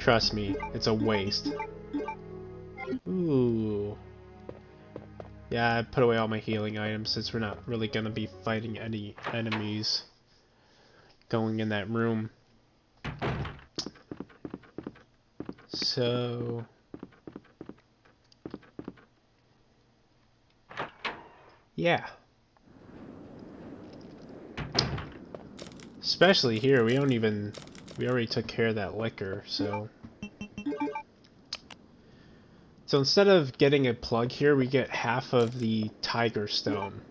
Trust me, it's a waste. Ooh. Yeah, I put away all my healing items since we're not really gonna be fighting any enemies going in that room. So... yeah. Especially here, we already took care of that liquor, so... So instead of getting a plug here, we get half of the Tiger Stone.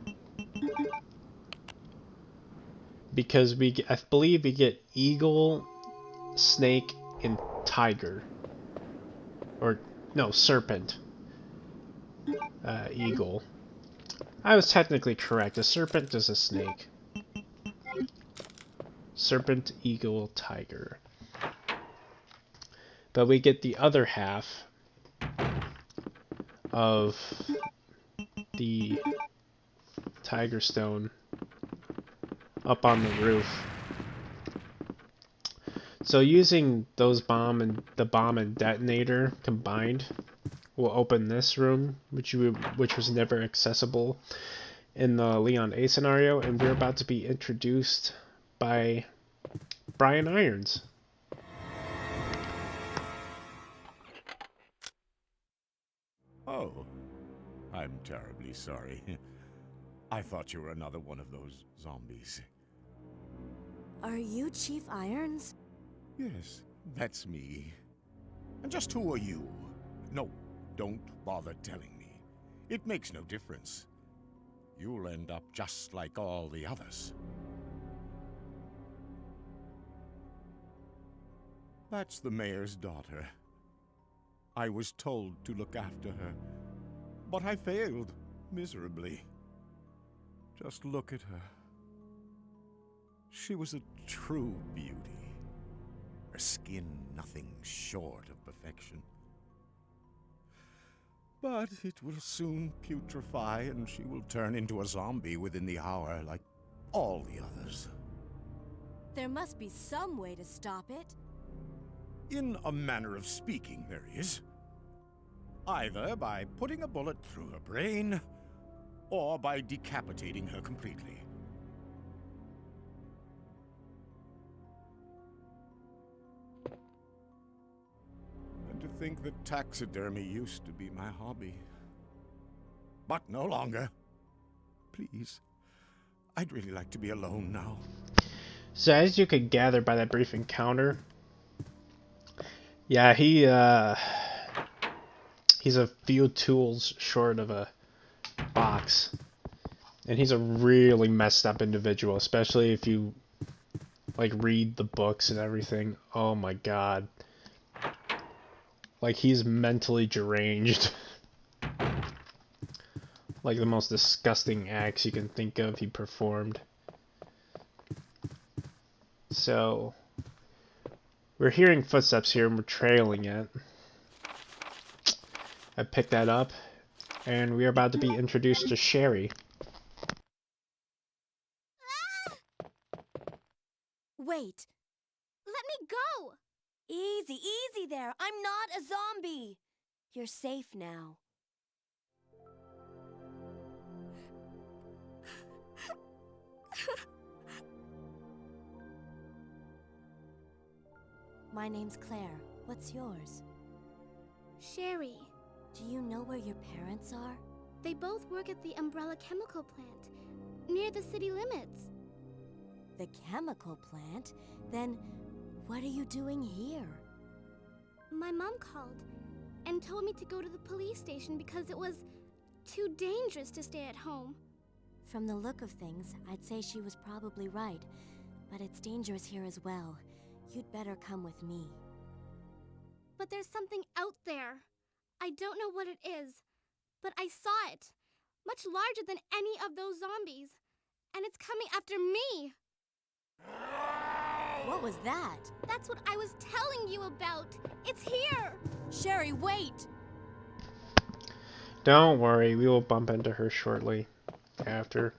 Because I believe we get Eagle, Snake, and Tiger. Or, no, Serpent. Eagle. I was technically correct. A serpent is a snake. Serpent, eagle, tiger. But we get the other half of the Tiger Stone up on the roof. So using those bomb and detonator combined will open this room, which was never accessible in the Leon A scenario, and we're about to be introduced by Brian Irons. Oh, I'm terribly sorry. I thought you were another one of those zombies. Are you Chief Irons? Yes, that's me. And just who are you? No, don't bother telling me. It makes no difference. You'll end up just like all the others. That's the mayor's daughter. I was told to look after her, but I failed miserably. Just look at her. She was a true beauty. Her skin nothing short of perfection. But it will soon putrefy, and she will turn into a zombie within the hour, like all the others. There must be some way to stop it. In a manner of speaking, there is. Either by putting a bullet through her brain, or by decapitating her completely. And to think that taxidermy used to be my hobby. But no longer. Please, I'd really like to be alone now. So as you could gather by that brief encounter, yeah, he's a few tools short of a box. And he's a really messed up individual, especially if you like read the books and everything. Oh my god. Like he's mentally deranged. Like the most disgusting acts you can think of he performed. So we're hearing footsteps here and we're trailing it. I picked that up and we're about to be introduced to Sherry. Wait. Let me go! Easy, easy there. I'm not a zombie. You're safe now. My name's Claire. What's yours? Sherry. Do you know where your parents are? They both work at the Umbrella Chemical Plant, near the city limits. The chemical plant? Then what are you doing here? My mom called and told me to go to the police station because it was too dangerous to stay at home. From the look of things, I'd say she was probably right, but it's dangerous here as well. You'd better come with me. But there's something out there. I don't know what it is, but I saw it. Much larger than any of those zombies. And it's coming after me. What was that? That's what I was telling you about. It's here. Sherry, wait! Don't worry, we will bump into her shortly after.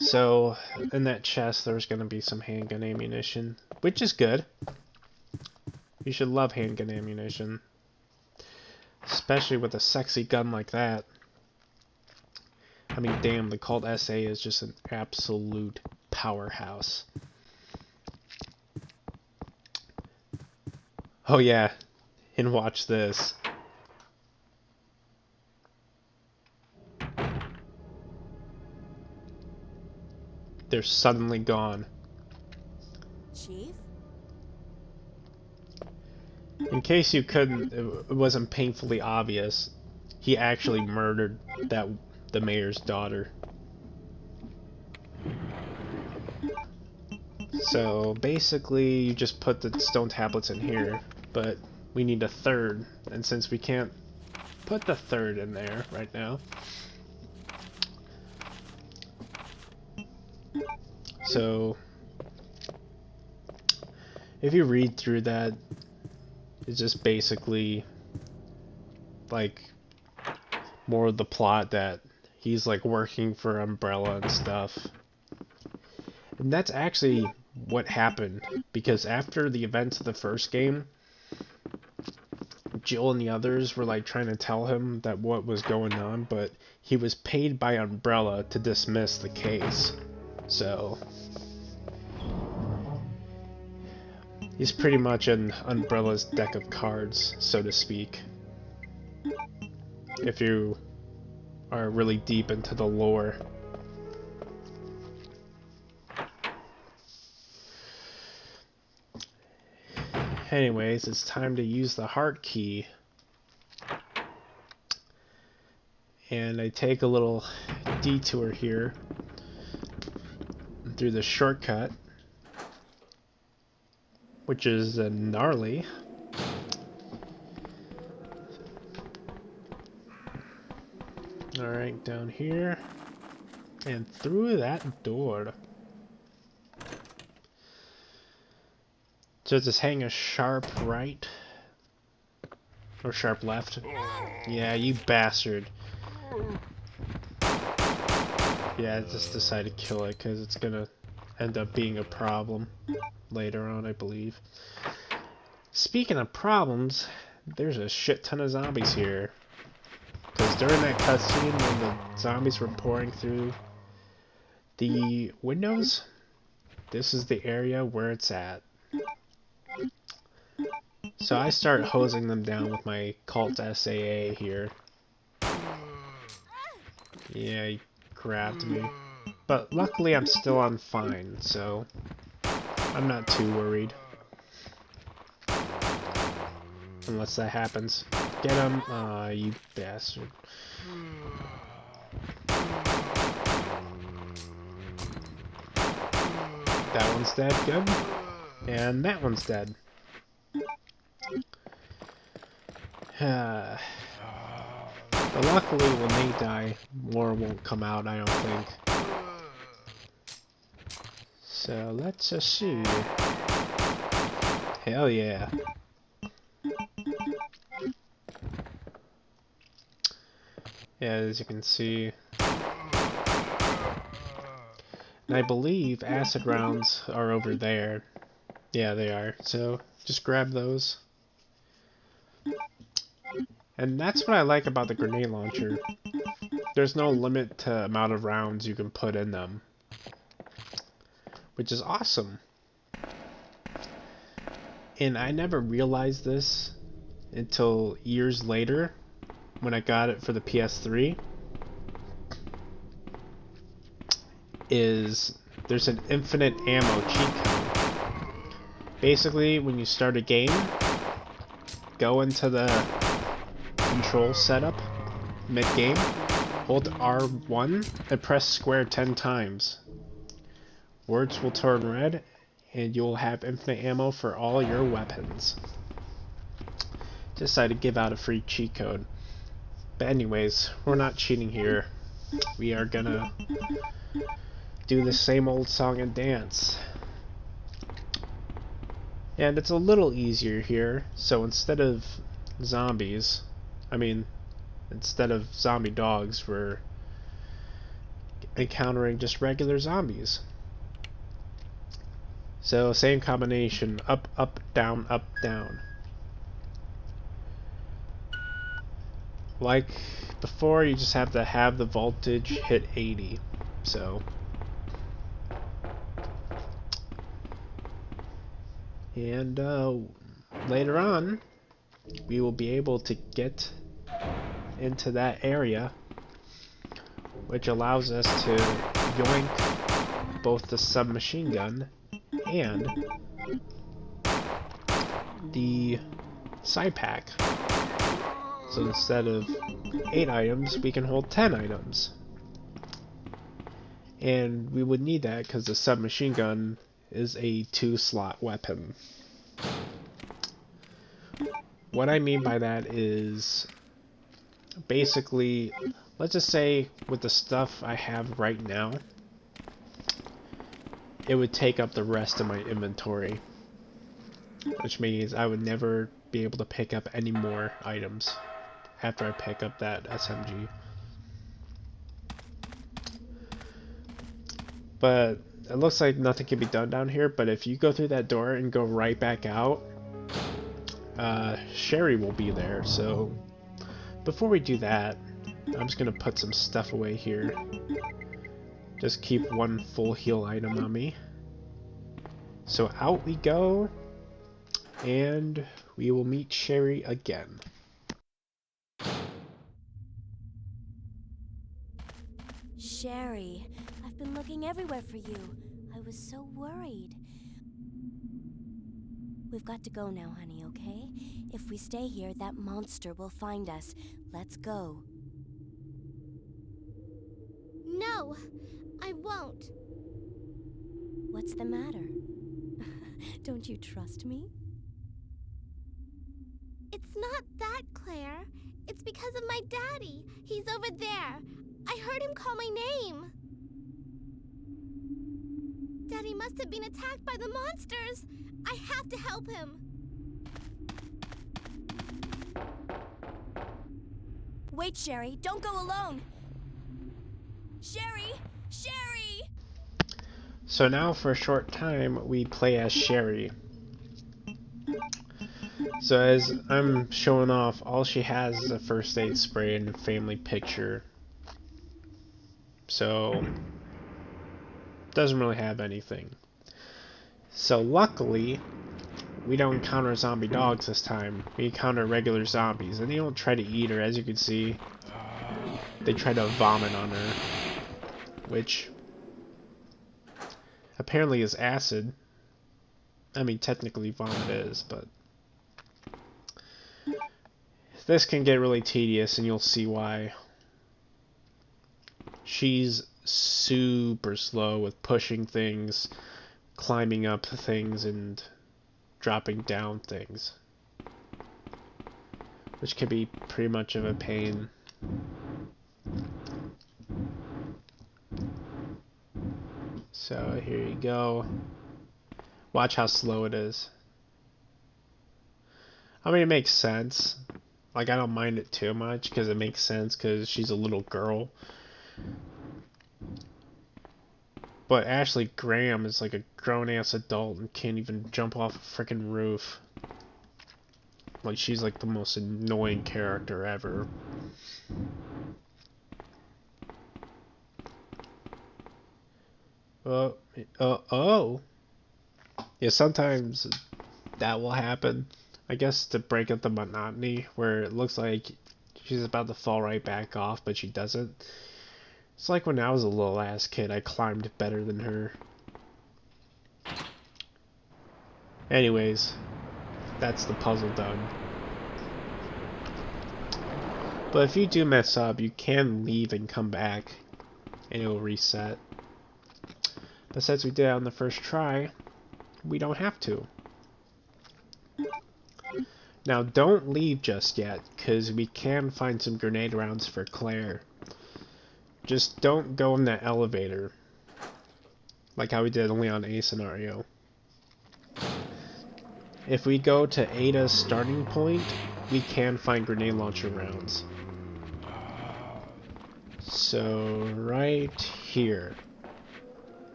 So, in that chest, there's going to be some handgun ammunition, which is good. You should love handgun ammunition. Especially with a sexy gun like that. I mean, damn, the Colt SA is just an absolute powerhouse. Oh yeah, and watch this. They're suddenly gone. Chief? In case you couldn't, it wasn't painfully obvious, he actually murdered the mayor's daughter. So basically, you just put the stone tablets in here, but we need a third, and since we can't put the third in there right now, so if you read through that, it's just basically like more of the plot that he's like working for Umbrella and stuff. And that's actually what happened, because after the events of the first game, Jill and the others were like trying to tell him that what was going on, but he was paid by Umbrella to dismiss the case. So he's pretty much in Umbrella's deck of cards, so to speak. If you are really deep into the lore. Anyways, it's time to use the heart key. And I take a little detour here through the shortcut, which is gnarly. Alright, down here. And through that door. So just hang a sharp right. Or sharp left. Yeah, you bastard. Yeah, I just decided to kill it because it's gonna end up being a problem later on, I believe. Speaking of problems, there's a shit ton of zombies here. Because during that cutscene when the zombies were pouring through the windows, this is the area where it's at. So I start hosing them down with my Colt SAA here. Yeah, he grabbed me. But luckily I'm still on fine, so I'm not too worried. Unless that happens. Get him! Aw, you bastard. That one's dead, good. And that one's dead. But luckily when they die, more won't come out, I don't think. So let's just see. Hell yeah. Yeah, as you can see. And I believe acid rounds are over there. Yeah, they are. So just grab those. And that's what I like about the grenade launcher. There's no limit to amount of rounds you can put in them. Which is awesome. And I never realized this until years later when I got it for the PS3. Is there's an infinite ammo cheat code. Basically, when you start a game, go into the control setup mid-game, hold R1 and press square 10 times. Words will turn red and you'll have infinite ammo for all your weapons. Decided to give out a free cheat code. But anyways, we're not cheating here. We are gonna do the same old song and dance. And it's a little easier here, so instead of zombies, instead of zombie dogs, we're encountering just regular zombies. So same combination, up, up, down, up, down. like before, you just have to have the voltage hit 80. So, and later on, we will be able to get into that area, which allows us to yoink both the submachine gun and the side pack. So instead of 8 items, we can hold 10 items. And we would need that because the submachine gun is a 2-slot weapon. What I mean by that is basically, let's just say with the stuff I have right now, it would take up the rest of my inventory, which means I would never be able to pick up any more items after I pick up that SMG. But it looks like nothing can be done down here, but if you go through that door and go right back out, Sherry will be there. So before we do that, I'm just gonna put some stuff away here. Just keep one full heal item on me. So out we go, and we will meet Sherry again. Sherry, I've been looking everywhere for you. I was so worried. We've got to go now, honey, okay? If we stay here, that monster will find us. Let's go. No, I won't. What's the matter? Don't you trust me? It's not that, Claire. It's because of my daddy. He's over there. I heard him call my name. Daddy must have been attacked by the monsters. I have to help him. Wait, Sherry, don't go alone. Sherry! Sherry! So now for a short time, we play as Sherry. So as I'm showing off, all she has is a first aid spray and a family picture. So, doesn't really have anything. So luckily, we don't encounter zombie dogs this time. We encounter regular zombies, and they don't try to eat her. As you can see, they try to vomit on her, which apparently is acid. I mean, technically vomit is, but this can get really tedious, and you'll see why. She's super slow with pushing things, climbing up things, and dropping down things, which can be pretty much of a pain. So here you go. Watch how slow it is. I mean, it makes sense. Like, I don't mind it too much because it makes sense because she's a little girl. But Ashley Graham is like a grown-ass adult and can't even jump off a freaking roof. Like, she's like the most annoying character ever. Oh. Yeah, sometimes that will happen. I guess to break up the monotony, where it looks like she's about to fall right back off, but she doesn't. It's like when I was a little ass kid, I climbed better than her. Anyways, that's the puzzle done. But if you do mess up, you can leave and come back, and it will reset. But since we did it on the first try, we don't have to. Now, don't leave just yet, because we can find some grenade rounds for Claire. Just don't go in that elevator, like how we did only on A scenario. If we go to Ada's starting point, we can find grenade launcher rounds. So, right here.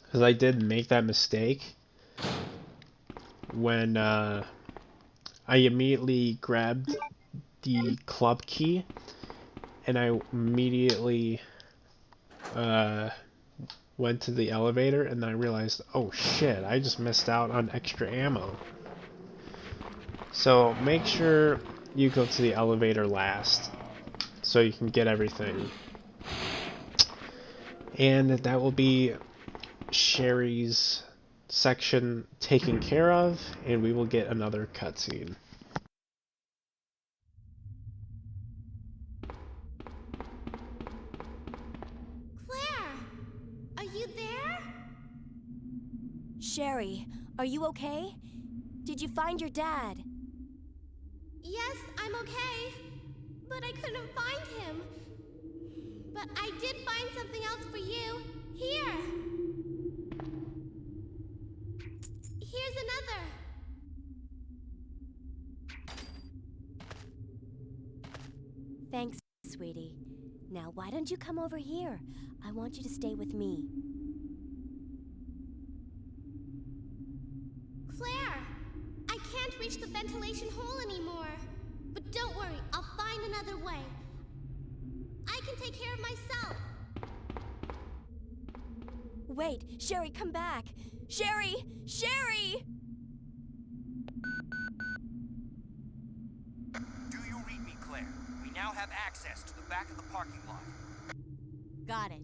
Because I did make that mistake when I immediately grabbed the club key, and I immediately went to the elevator, and then I realized, oh shit, I just missed out on extra ammo. So make sure you go to the elevator last, so you can get everything. And that will be Sherry's section taken care of, and we will get another cutscene. Claire! Are you there? Sherry, are you okay? Did you find your dad? Yes, I'm okay. But I couldn't find him. But I did find something else for you. Here. Here's another. Thanks, sweetie. Now, why don't you come over here? I want you to stay with me. Claire! I can't reach the ventilation hole anymore. But don't worry, I'll find another way. I can take care of myself. Wait, Sherry, come back! Sherry! Sherry! Do you read me, Claire? We now have access to the back of the parking lot. Got it.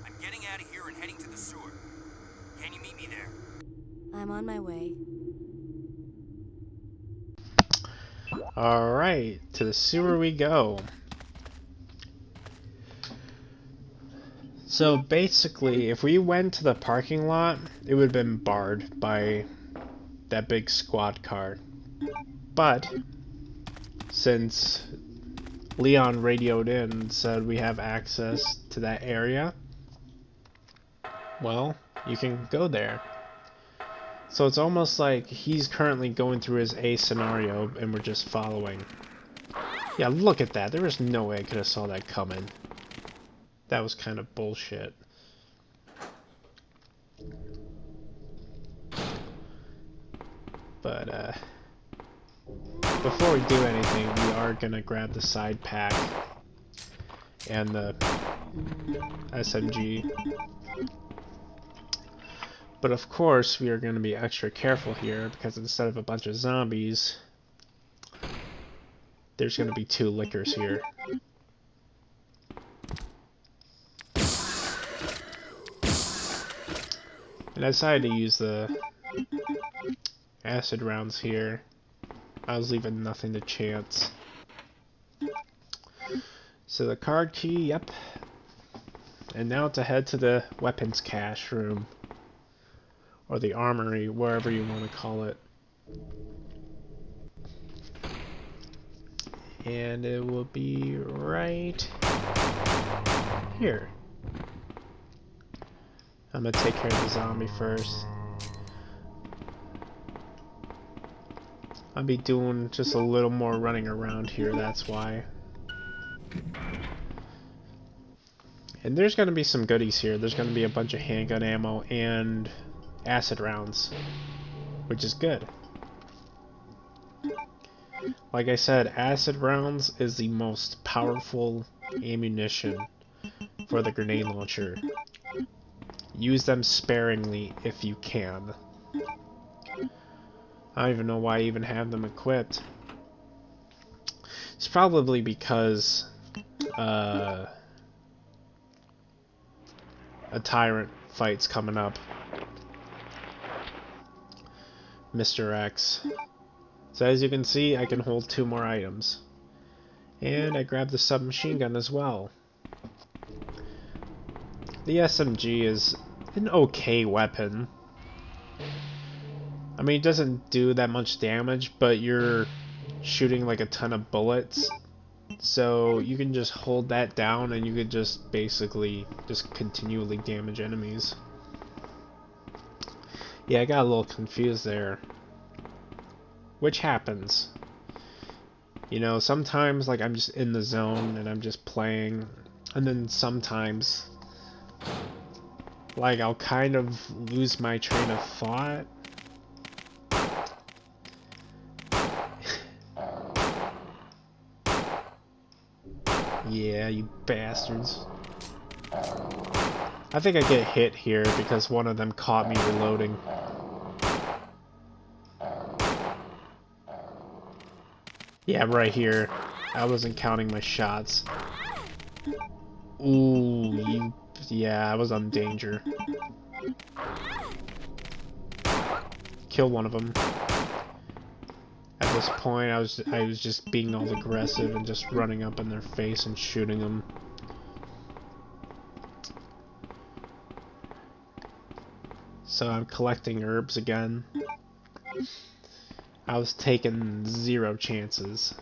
I'm getting out of here and heading to the sewer. Can you meet me there? I'm on my way. Alright, to the sewer we go. So basically, if we went to the parking lot, it would have been barred by that big squad car. But since Leon radioed in and said we have access to that area, well, you can go there. So it's almost like he's currently going through his A scenario and we're just following. Yeah, look at that. There was no way I could have saw that coming. That was kind of bullshit. But, before we do anything, we are gonna grab the side pack and the SMG. But of course, we are going to be extra careful here, because instead of a bunch of zombies, there's going to be 2 lickers here. And I decided to use the acid rounds here. I was leaving nothing to chance. So the card key, yep. And now to head to the weapons cache room. Or the armory, wherever you want to call it. And it will be right here. I'm gonna take care of the zombie first. I'll be doing just a little more running around here, that's why. And there's gonna be some goodies here. There's gonna be a bunch of handgun ammo and acid rounds, which is good. Like I said, acid rounds is the most powerful ammunition for the grenade launcher. Use them sparingly if you can. I don't even know why I even have them equipped. It's probably because a tyrant fight's coming up. Mr. X. So as you can see, I can hold 2 more items. And I grabbed the submachine gun as well. The SMG is an okay weapon. I mean, it doesn't do that much damage, but you're shooting like a ton of bullets. So you can just hold that down and you could just basically just continually damage enemies. Yeah, I got a little confused there. Which happens. You know, sometimes like I'm just in the zone and I'm just playing, and then sometimes like I'll kind of lose my train of thought. Yeah, you bastards. I think I get hit here because one of them caught me reloading. Yeah, right here. I wasn't counting my shots. Ooh, you... Yeah, I was on danger. Kill one of them. At this point, I was just being all aggressive and just running up in their face and shooting them. So I'm collecting herbs again. I was taking 0 chances.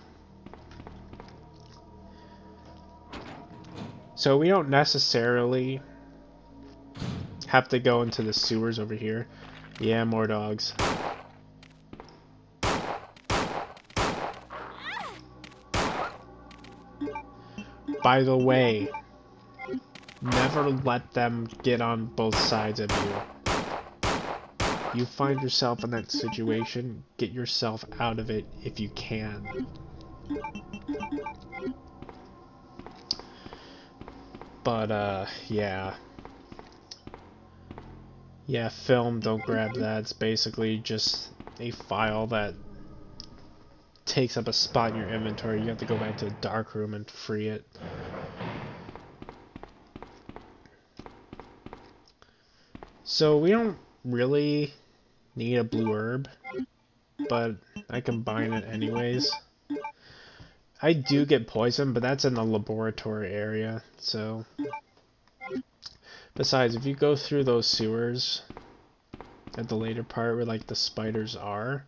So we don't necessarily have to go into the sewers over here. Yeah, more dogs. By the way, never let them get on both sides of you. You find yourself in that situation, get yourself out of it if you can. But, yeah. Yeah, film, don't grab that. It's basically just a file that takes up a spot in your inventory. You have to go back to the dark room and free it. So we don't really need a blue herb, but I combine it anyways. I do get poisoned, but that's in the laboratory area, so... Besides, if you go through those sewers at the later part where, like, the spiders are,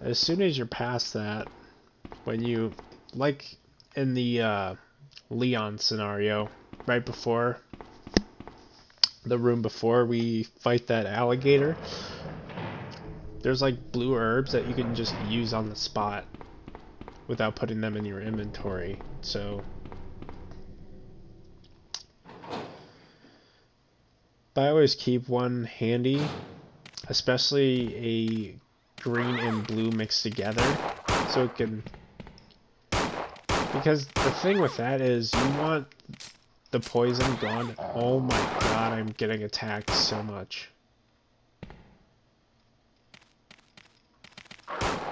as soon as you're past that, when you... Like, in the, Leon scenario, right before... The room before we fight that alligator, there's, like, blue herbs that you can just use on the spot without putting them in your inventory, so... But I always keep one handy, especially a green and blue mixed together, so it can... Because the thing with that is, you want the poison gone. Oh my god, I'm getting attacked so much.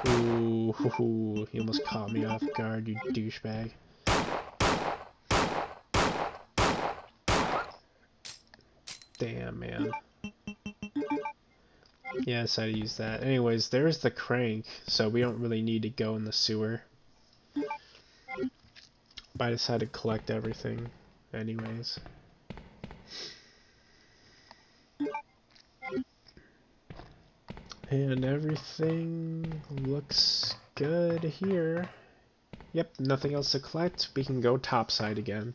Ooh, hoo, hoo. You almost caught me off guard, you douchebag. Damn, man. Yeah, I decided to use that. Anyways, there's the crank, so we don't really need to go in the sewer. But I decided to collect everything anyways. And everything looks good here. Yep, nothing else to collect. We can go topside again.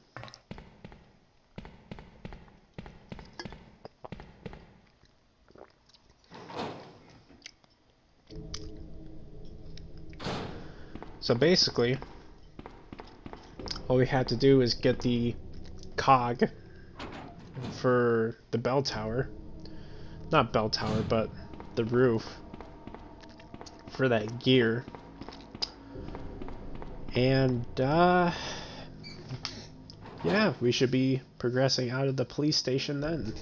So basically, all we have to do is get the cog for the bell tower. Not bell tower, but the roof for that gear. And, yeah, we should be progressing out of the police station then.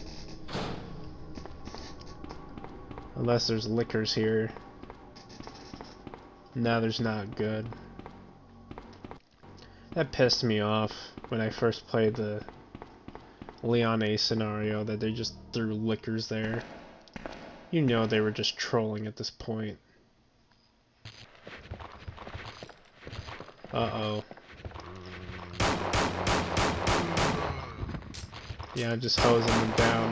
Unless there's liquors here. No, there's not. Good. That pissed me off when I first played the Leon A scenario, that they just threw liquors there. You know they were just trolling at this point. Uh-oh. Yeah, I'm just hosing them down.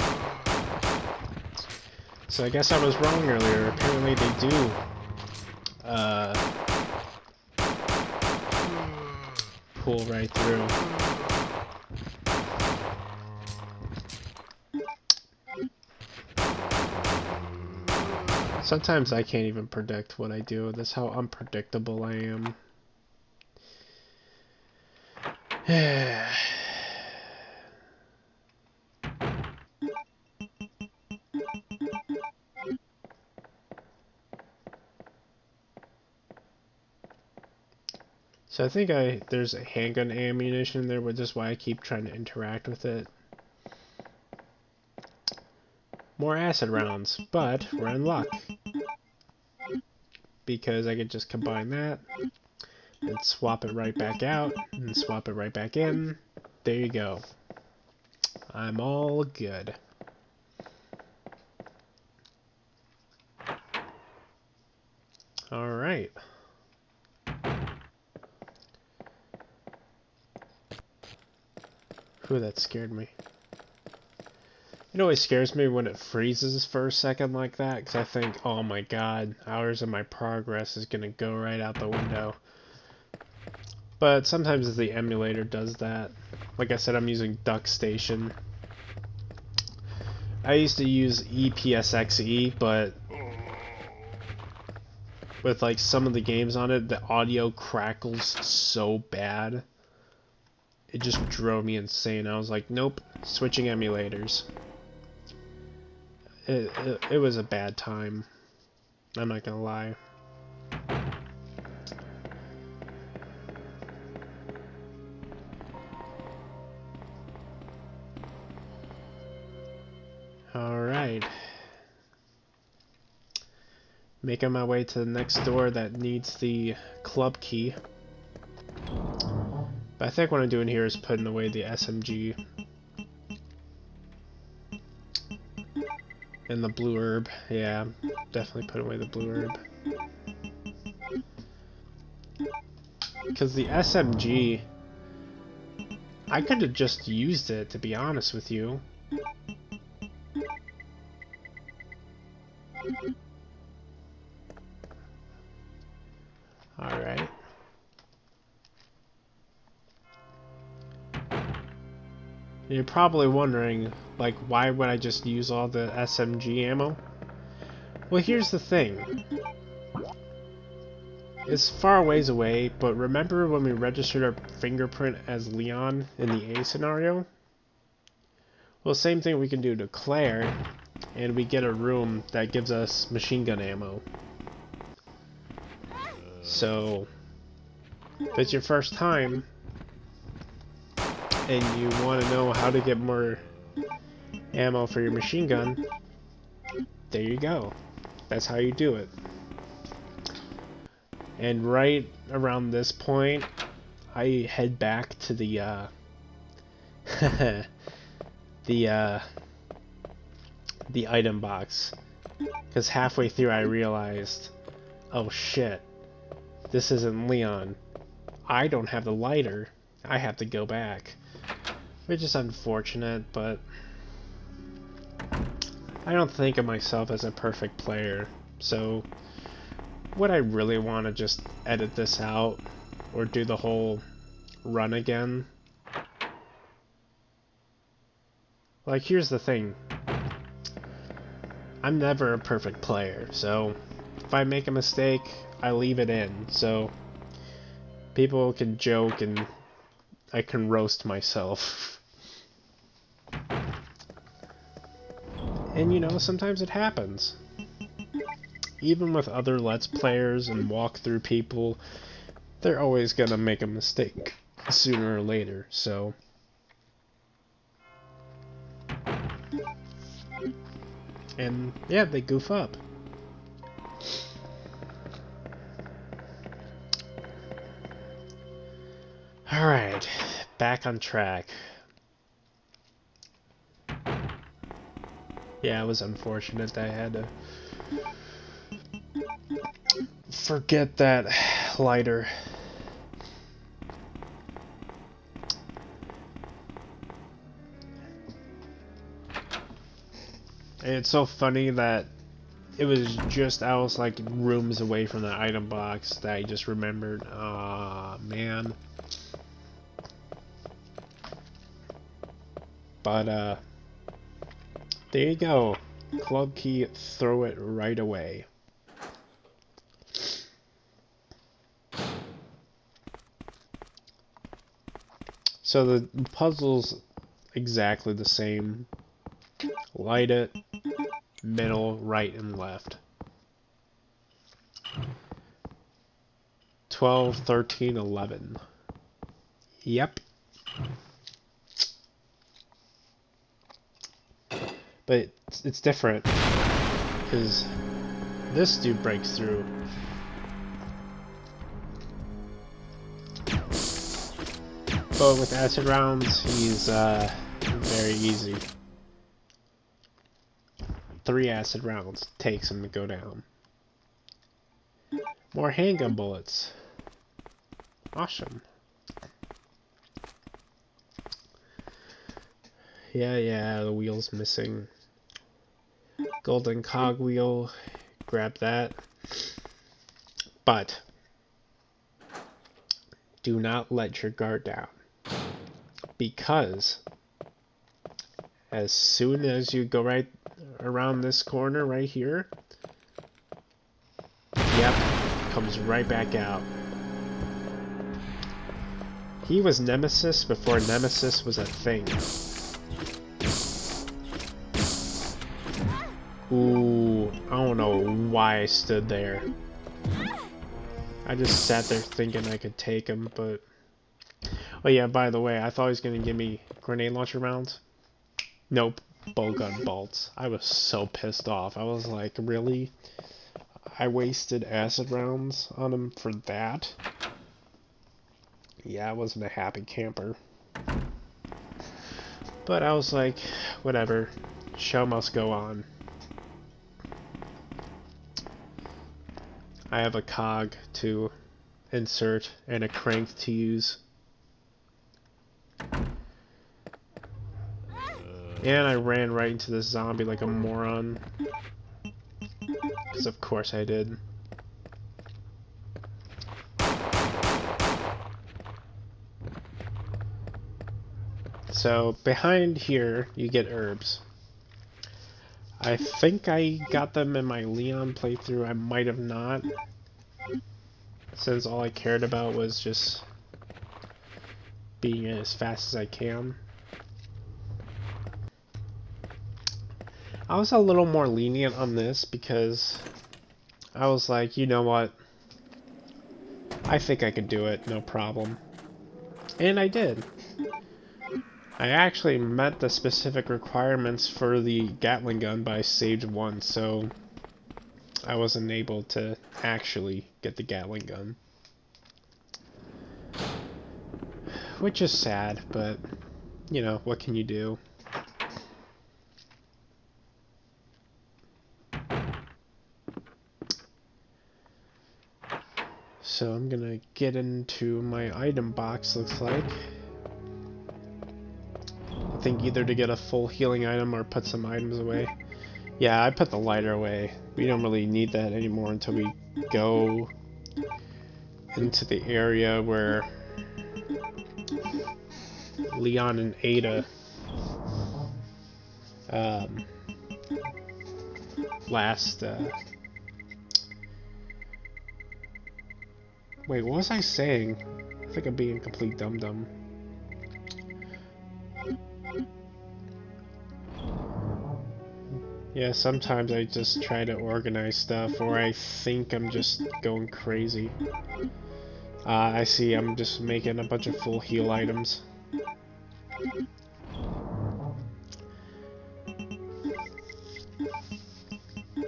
So I guess I was wrong earlier. Apparently they do pull right through. Sometimes I can't even predict what I do. That's how unpredictable I am. So I think there's a handgun ammunition in there, which is why I keep trying to interact with it. More acid rounds, but we're in luck. Because I could just combine that and swap it right back out and swap it right back in. There you go. I'm all good. Alright. Whew, that scared me. It always scares me when it freezes for a second like that, because I think, oh my god, hours of my progress is going to go right out the window. But sometimes the emulator does that. Like I said, I'm using Duck Station. I used to use PSX, but with like some of the games on it, the audio crackles so bad. It just drove me insane. I was like, nope, switching emulators. It was a bad time. I'm not gonna lie. Alright. Making my way to the next door that needs the club key. But I think what I'm doing here is putting away the SMG. And the blue herb. Yeah, definitely put away the blue herb. Because the SMG, I could have just used it, to be honest with you. Alright. You're probably wondering, like, why would I just use all the SMG ammo? Well, here's the thing. It's far ways away, but remember when we registered our fingerprint as Leon in the A scenario? Well, same thing we can do to Claire, and we get a room that gives us machine gun ammo. So, if it's your first time, and you want to know how to get more ammo for your machine gun, there you go. That's how you do it. And right around this point, I head back to the the item box, because halfway through I realized, oh shit, this isn't Leon. I don't have the lighter. I have to go back, which is unfortunate, but I don't think of myself as a perfect player, so would I really want to just edit this out or do the whole run again? Like, here's the thing. I'm never a perfect player, so if I make a mistake, I leave it in, so people can joke and I can roast myself. And you know, sometimes it happens. Even with other Let's Players and walkthrough people, they're always gonna make a mistake sooner or later, so and yeah, they goof up. Alright, back on track. Yeah, it was unfortunate that I had to forget that lighter. And it's so funny that it was just, I was like rooms away from the item box that I just remembered. Aw, man. But, there you go. Club key, throw it right away. So the puzzle's exactly the same. Light it, middle, right, and left. 12, 13, 11. Yep. But it's different, because this dude breaks through. But with acid rounds, he's very easy. 3 acid rounds takes him to go down. More handgun bullets. Awesome. Yeah, the wheel's missing. Golden cogwheel. Grab that. But do not let your guard down. Because as soon as you go right around this corner right here, yep, comes right back out. He was Nemesis before Nemesis was a thing. Ooh, I don't know why I stood there. I just sat there thinking I could take him, but... Oh yeah, by the way, I thought he was going to give me grenade launcher rounds. Nope, bowgun bolts. I was so pissed off. I was like, really? I wasted acid rounds on him for that? Yeah, I wasn't a happy camper. But I was like, whatever. Show must go on. I have a cog to insert and a crank to use. And I ran right into this zombie like a moron. Because of course I did. So behind here you get herbs. I think I got them in my Leon playthrough. I might have not, since all I cared about was just being as fast as I can. I was a little more lenient on this because I was like, you know what? I think I could do it, no problem. And I did. I actually met the specific requirements for the Gatling gun, but I saved one, so I wasn't able to actually get the Gatling gun. Which is sad, but, you know, what can you do? So I'm gonna get into my item box, looks like. I think either to get a full healing item or put some items away. Yeah, I put the lighter away. We don't really need that anymore until we go into the area where Leon and Ada last wait, what was I saying? I think I'm being a complete dum-dum. Yeah, sometimes I just try to organize stuff, or I think I'm just going crazy. I see, I'm just making a bunch of full heal items.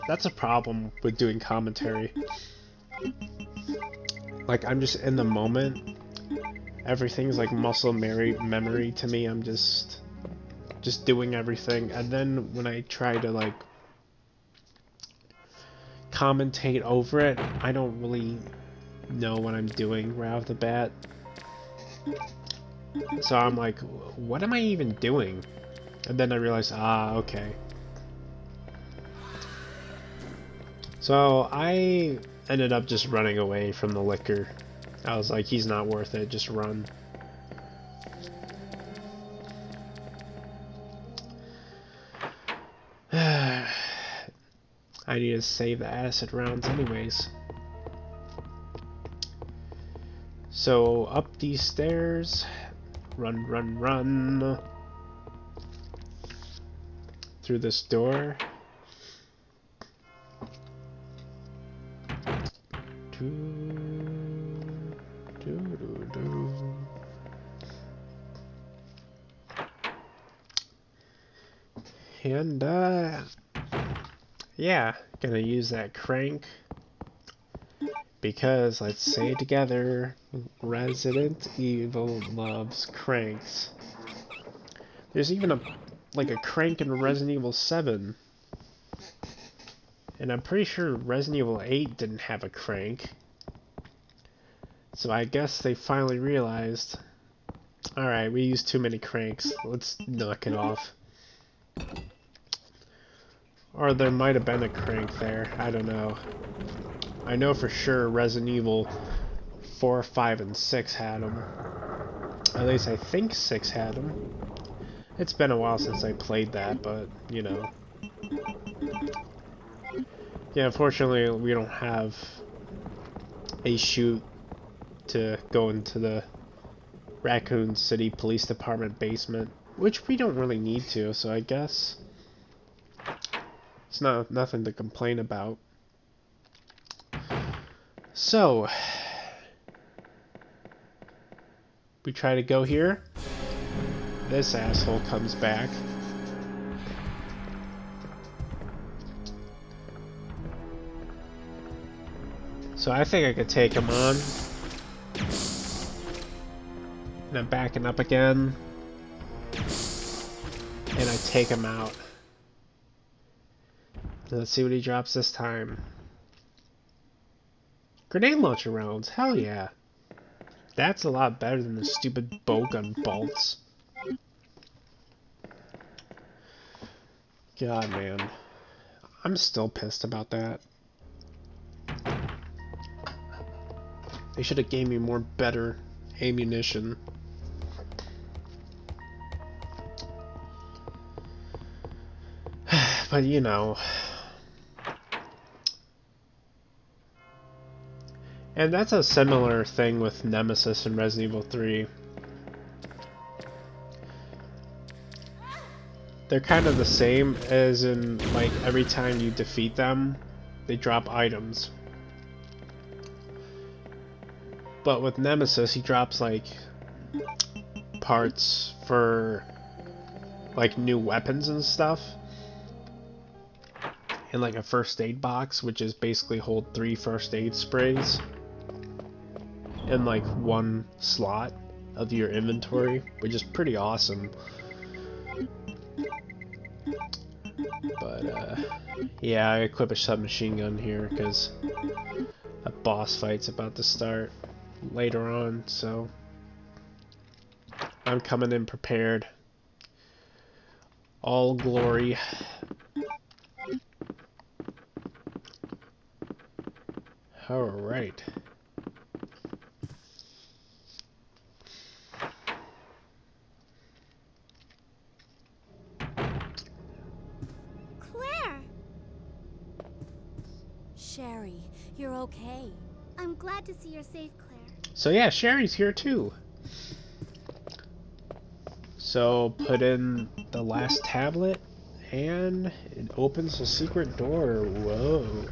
That's a problem with doing commentary. Like, I'm just in the moment. Everything's like muscle memory to me. I'm just doing everything, and then when I try to like commentate over it, I don't really know what I'm doing right off the bat. So I'm like, what am I even doing? And then I realize, okay. So I ended up just running away from the liquor. I was like, he's not worth it, just run. I need to save the acid rounds anyways. So up these stairs, run, run, run, through this door. And, yeah, gonna use that crank. Because, let's say it together, Resident Evil loves cranks. There's even a crank in Resident Evil 7. And I'm pretty sure Resident Evil 8 didn't have a crank. So I guess they finally realized, alright, we use too many cranks, let's knock it off. Or there might have been a crank there, I don't know. I know for sure Resident Evil 4, 5, and 6 had them. At least I think 6 had them. It's been a while since I played that, but, you know. Yeah, unfortunately we don't have a chute to go into the Raccoon City Police Department basement, which we don't really need to, so I guess it's nothing to complain about. So we try to go here. This asshole comes back. So I think I could take him on. And I'm backing up again. And I take him out. Let's see what he drops this time. Grenade launcher rounds, hell yeah. That's a lot better than the stupid bowgun bolts. God, man. I'm still pissed about that. They should have gave me more better ammunition. But you know. And that's a similar thing with Nemesis in Resident Evil 3. They're kind of the same, as in, like, every time you defeat them, they drop items. But with Nemesis, he drops, like, parts for, like, new weapons and stuff. And, like, a first aid box, which is basically hold 3 first aid sprays in, like, one slot of your inventory, which is pretty awesome. But, yeah, I equip a submachine gun here, because a boss fight's about to start later on, so I'm coming in prepared. All glory. Alright. Claire! Sherry, you're okay. I'm glad to see you're safe, Claire. So yeah, Sherry's here too. So put in the last tablet and it opens a secret door. Whoa.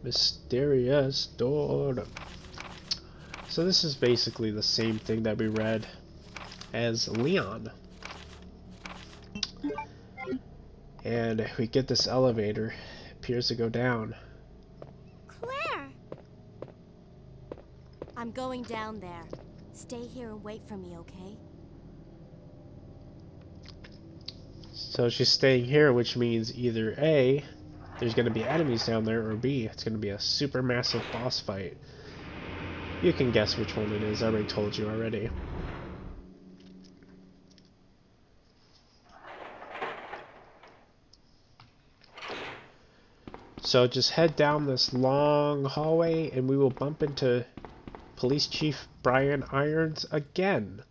Mysterious door. So this is basically the same thing that we read as Leon. And we get this elevator. It appears to go down. Claire! I'm going down there. Stay here and wait for me, okay? So she's staying here, which means either A, there's going to be enemies down there, or B, it's going to be a super massive boss fight. You can guess which one it is. I already told you already. So just head down this long hallway and we will bump into Police Chief Brian Irons again.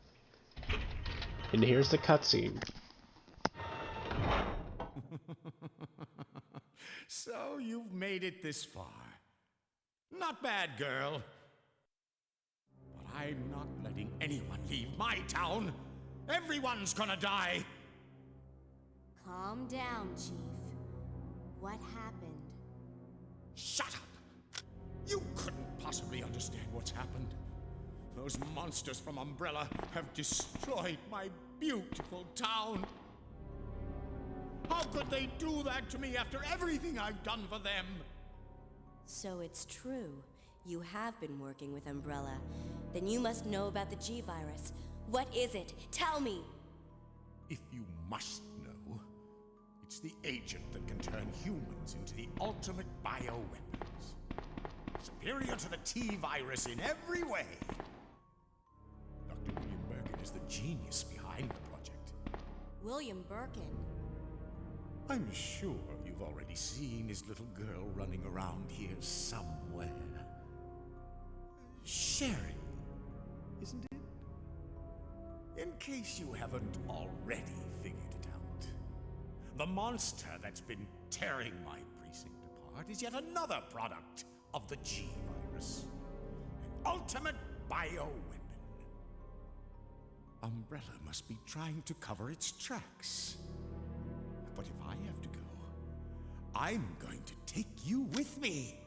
And here's the cutscene. So you've made it this far. Not bad, girl. But I'm not letting anyone leave my town. Everyone's gonna die. Calm down, Chief. What happened? Shut up! You couldn't possibly understand what's happened. Those monsters from Umbrella have destroyed my beautiful town. How could they do that to me after everything I've done for them? So it's true. You have been working with Umbrella. Then you must know about the G-Virus. What is it? Tell me! If you must know, it's the agent that can turn humans into the ultimate bioweapons. Superior to the T-Virus in every way. Dr. William Birkin is the genius behind the project. William Birkin? I'm sure you've already seen his little girl running around here somewhere. Sherry, isn't it? In case you haven't already figured it out, the monster that's been tearing my precinct apart is yet another product of the G-Virus. An ultimate bioweapon. Umbrella must be trying to cover its tracks. But if I have to go, I'm going to take you with me.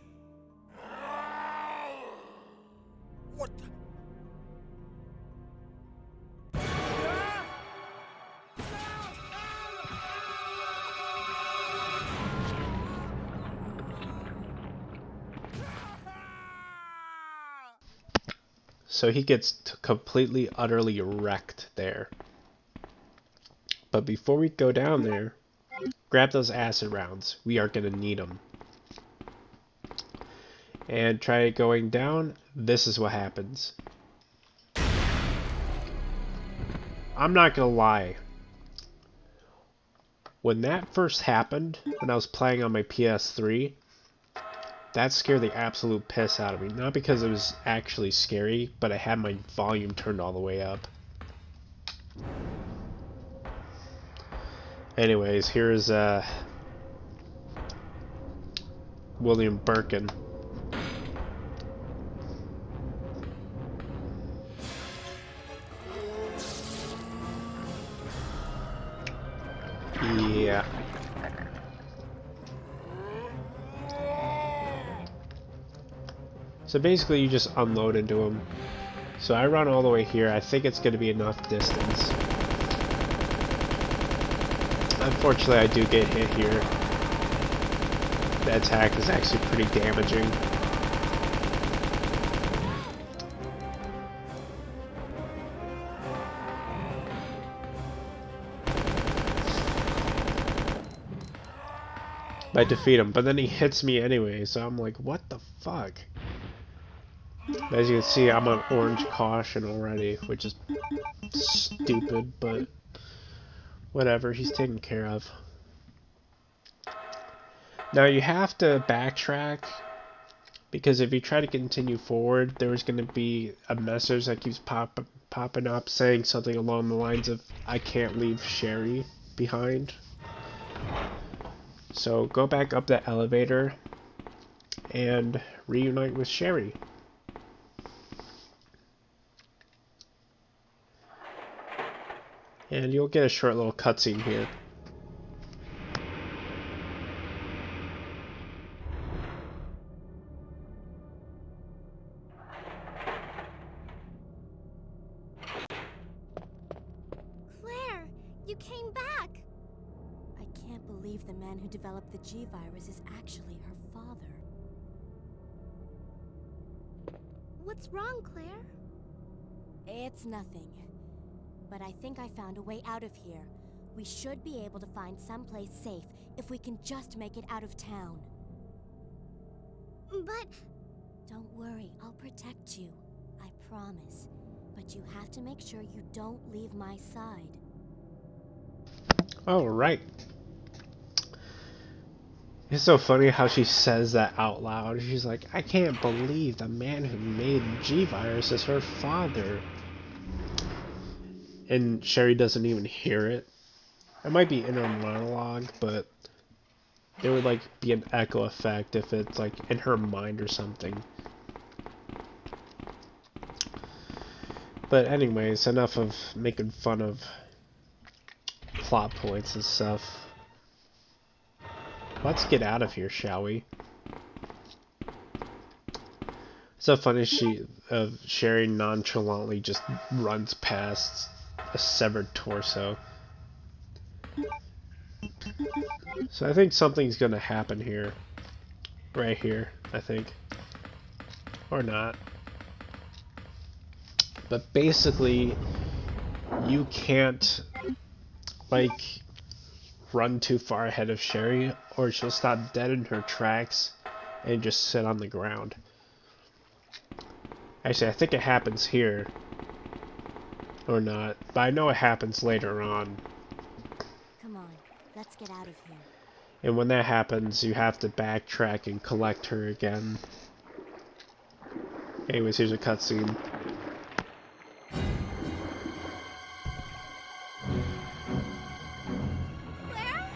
What the? So he gets completely, utterly wrecked there. But before we go down there, grab those acid rounds. We are going to need them. And try going down. This is what happens. I'm not going to lie. When that first happened, when I was playing on my PS3, that scared the absolute piss out of me. Not because it was actually scary, but I had my volume turned all the way up. Anyways, here's William Birkin. Yeah. So basically you just unload into him. So I run all the way here. I think it's going to be enough distance. Unfortunately, I do get hit here. The attack is actually pretty damaging. I defeat him, but then he hits me anyway, so I'm like, what the fuck? As you can see, I'm on orange caution already, which is stupid, but whatever, he's taken care of. Now you have to backtrack, because if you try to continue forward, there's going to be a message that keeps popping up saying something along the lines of, I can't leave Sherry behind. So go back up the elevator and reunite with Sherry. And you'll get a short little cutscene here. Claire, you came back! I can't believe the man who developed the G-Virus is actually her father. What's wrong, Claire? It's nothing. But I think I found a way out of here. We should be able to find someplace safe if we can just make it out of town. But... Don't worry, I'll protect you. I promise. But you have to make sure you don't leave my side. Oh, right. It's so funny how she says that out loud. She's like, I can't believe the man who made G-Virus is her father. And Sherry doesn't even hear it. It might be inner monologue, but there would like be an echo effect if it's like in her mind or something. But anyways, enough of making fun of plot points and stuff. Let's get out of here, shall we? So funny Sherry nonchalantly just runs past a severed torso. So I think something's gonna happen here. Right here, I think. Or not. But basically, you can't, like, run too far ahead of Sherry, or she'll stop dead in her tracks and just sit on the ground. Actually, I think it happens here. Or not. But I know it happens later on. Come on, let's get out of here. And when that happens, you have to backtrack and collect her again. Anyways, here's a cutscene. Claire?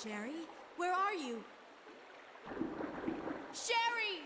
Sherry? Where are you? Sherry!